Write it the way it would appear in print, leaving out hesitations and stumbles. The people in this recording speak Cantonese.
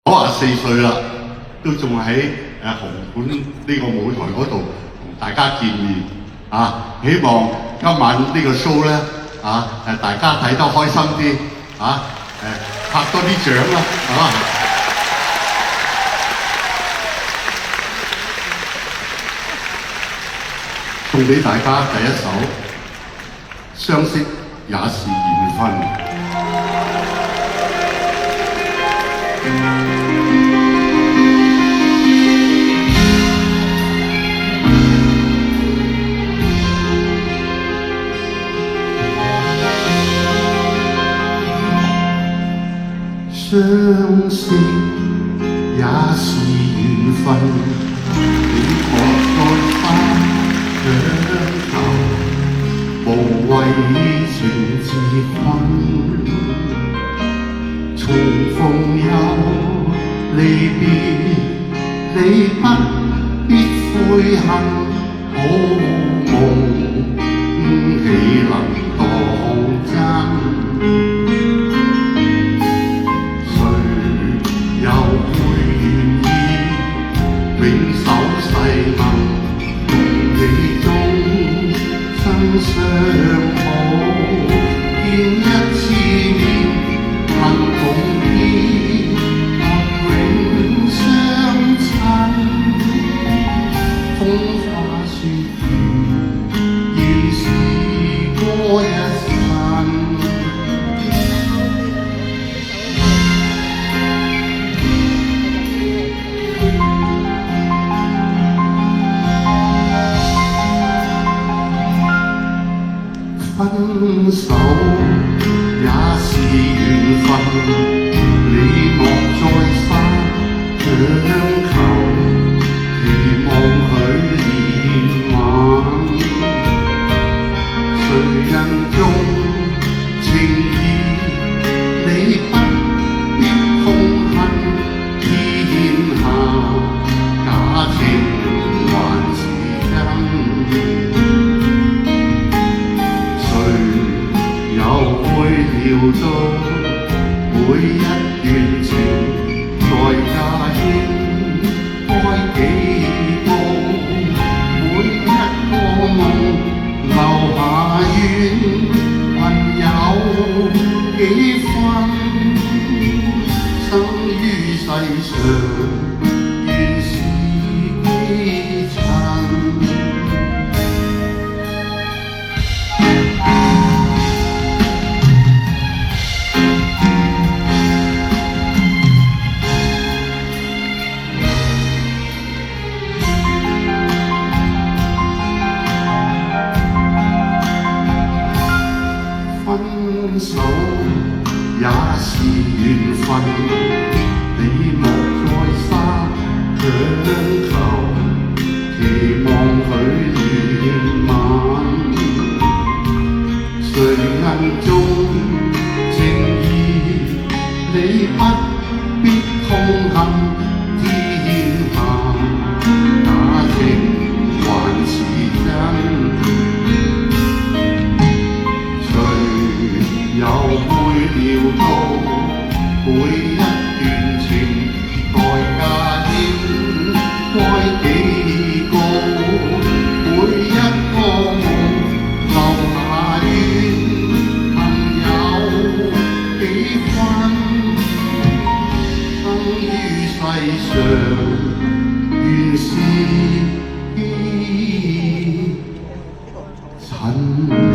94歲啦，都仲喺紅館呢個舞台嗰度同大家見面啊！希望今晚呢個 show 咧大家睇得開心啲拍多啲獎啦送俾大家第一首《相識也是緣分》。相識也是緣分，你莫再翻強求，無謂情自困。重逢又離別，你不必悔恨，好夢豈能當真？相好，見一次面，能共天永相親。風花雪月，原是過一生。分手也是緣分，你莫再三強求，期望許年晚。誰人中情意，你不必痛恨，天下假情還是真。料到每一段情代價應該幾高，每一個夢留下怨恨有幾分，生於世上原是幾塵。分手也是緣分，你莫再三強求，期望許年晚。誰人中情意，你不必痛恨，天下假情還是真。又會料到每一段情代價應該幾高，每一個夢留下怨恨有幾分，生於世上原是幾塵。